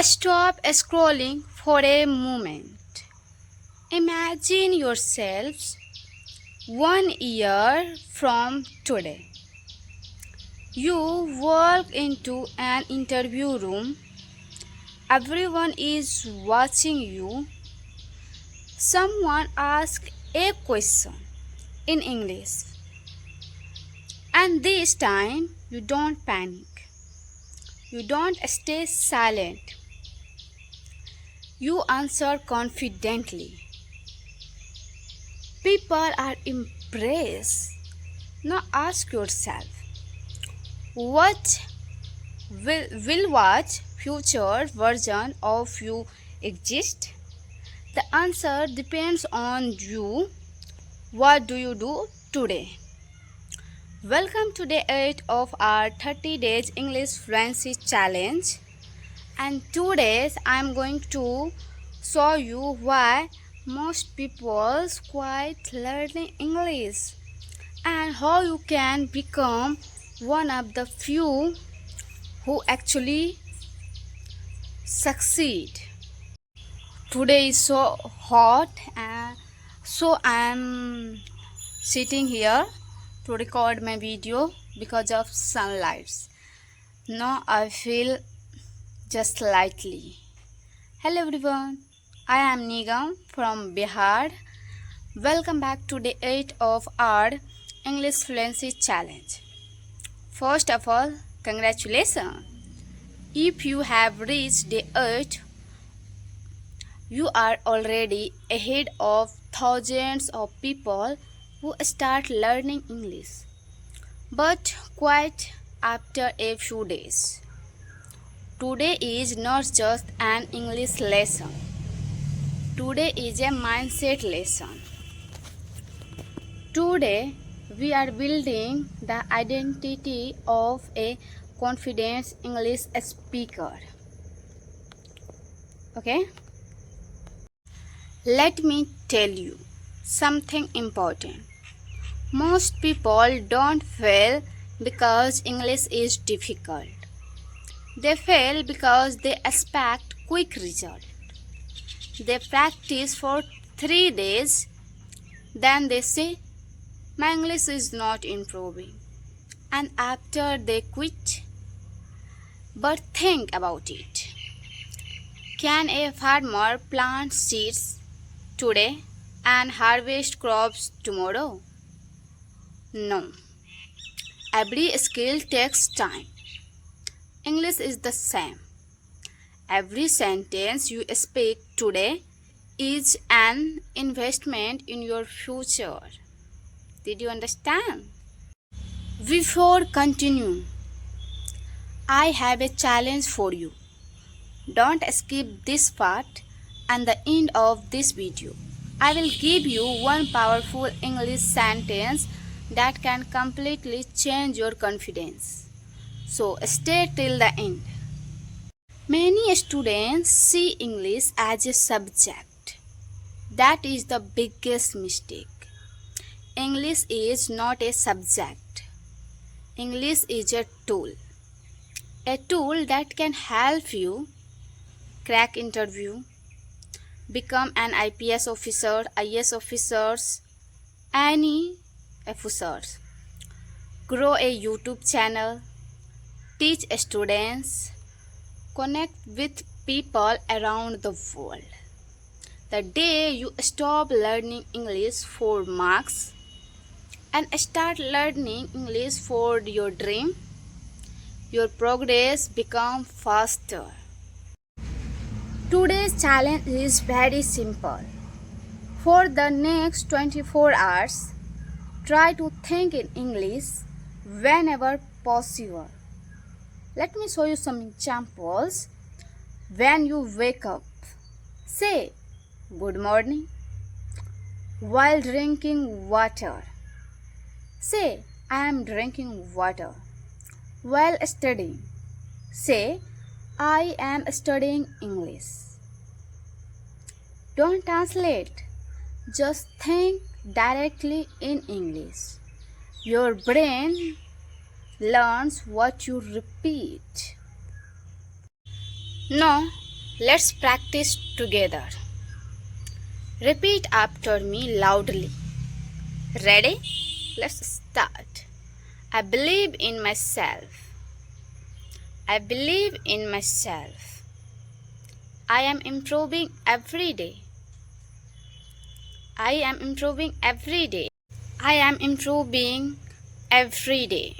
Stop scrolling for a moment. Imagine yourselves 1 year from today. You walk into an interview room. Everyone is watching you. Someone asks a question in English, and this time you don't panic. You don't stay silent. You answer confidently. People are impressed. Now ask yourself, what will what future version of you exist? The answer depends on you. What do you do today? Welcome to day 8 of our 30 days English Fluency challenge. And today I am going to show you why most people quit learning English and how you can become one of the few who actually succeed. Today is so hot, and so I am sitting here to record my video because of sunlights. Now I feel just lightly. Hello everyone, I am Nigam from Bihar. Welcome back to day 8 of our English Fluency challenge. First of all, congratulations. If you have reached day 8, you are already ahead of thousands of people who start learning English, but quite after a few days. Today is not just an English lesson. Today is a mindset lesson. Today we are building the identity of a confident English speaker. Okay? Let me tell you something important. Most people don't fail because English is difficult. They fail because they expect quick result. They practice for 3 days, then they say, my English is not improving. And after they quit. But think about it. Can a farmer plant seeds today and harvest crops tomorrow? No. Every skill takes time. English is the same. Every sentence you speak today is an investment in your future. Did you understand? Before continue, I have a challenge for you. Don't skip this part and the end of this video. I will give you one powerful English sentence that can completely change your confidence. So stay till the end. Many students see English as a subject. That is the biggest mistake. English is not a subject. English is a tool. A tool that can help you crack interview, become an IPS officer, IS officers, any officers, grow a YouTube channel, teach students, connect with people around the world. The day you stop learning English for marks and start learning English for your dream, your progress becomes faster. Today's challenge is very simple. For the next 24 hours, try to think in English whenever possible. Let me show you some examples. When you wake up, say good morning. While drinking water, say I am drinking water. While studying, say I am studying English. Don't translate, just think directly in English. Your brain learns what you repeat. Now, Let's practice together. Repeat after me loudly. Ready? Let's start. I believe in myself. I believe in myself. I am improving every day. I am improving every day. I am improving every day.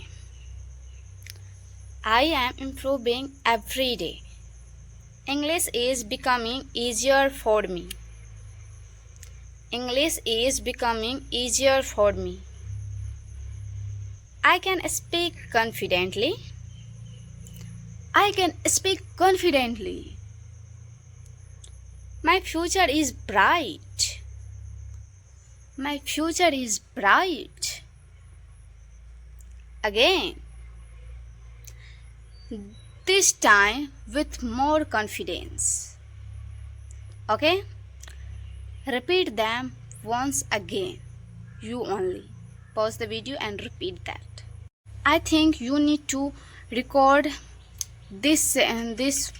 I am improving every day. English is becoming easier for me. English is becoming easier for me. I can speak confidently. I can speak confidently. My future is bright. My future is bright. Again. This time with more confidence. Okay? Repeat them once again. You only. Pause the video and repeat that. I think you need to record this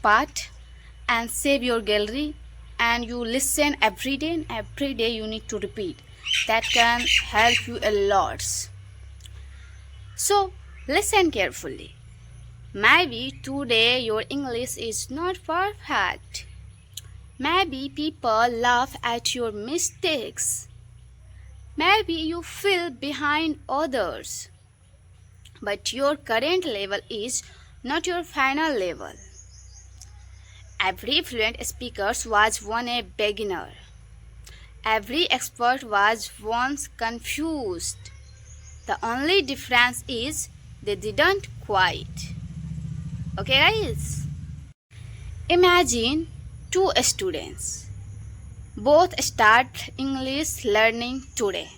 part and save your gallery, and you listen every day, and every day you need to repeat. That can help you a lot. So listen carefully. Maybe today your English is not perfect. Maybe people laugh at your mistakes. Maybe you feel behind others. But your current level is not your final level. Every fluent speaker was once a beginner. Every expert was once confused. The only difference is they didn't quit. Okay, guys? Imagine two students. Both start English learning today.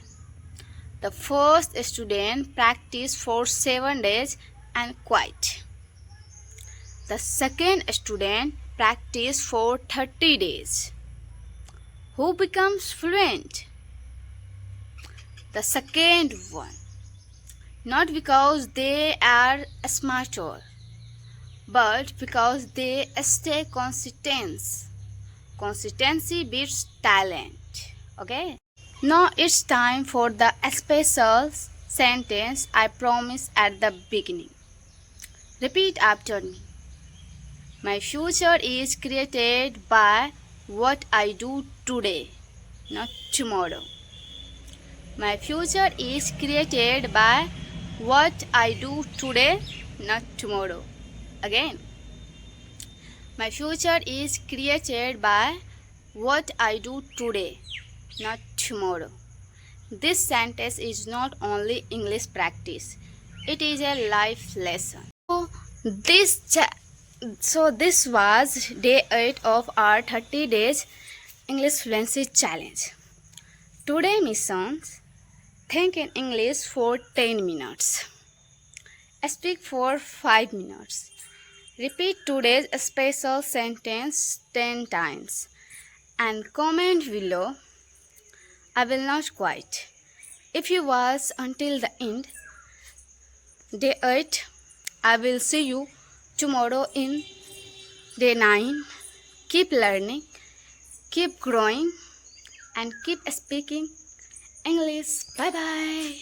The first student practiced for 7 days and quit. The second student practiced for 30 days. Who becomes fluent? The second one. Not because they are smarter, but because they stay consistent. Consistency beats talent. Okay? Now it's time for the special sentence I promised at the beginning. Repeat after me. My future is created by what I do today, not tomorrow. My future is created by what I do today, not tomorrow. Again. My future is created by what I do today, not tomorrow. This sentence is not only English practice, it is a life lesson. So this was day 8 of our 30 days English fluency challenge. Today missions: think in English for 10 minutes. Speak for 5 minutes. Repeat today's special sentence 10 times and comment below. I will not quit. If you watch until the end, day 8, I will see you tomorrow in day 9. Keep learning, keep growing, and keep speaking English. Bye bye.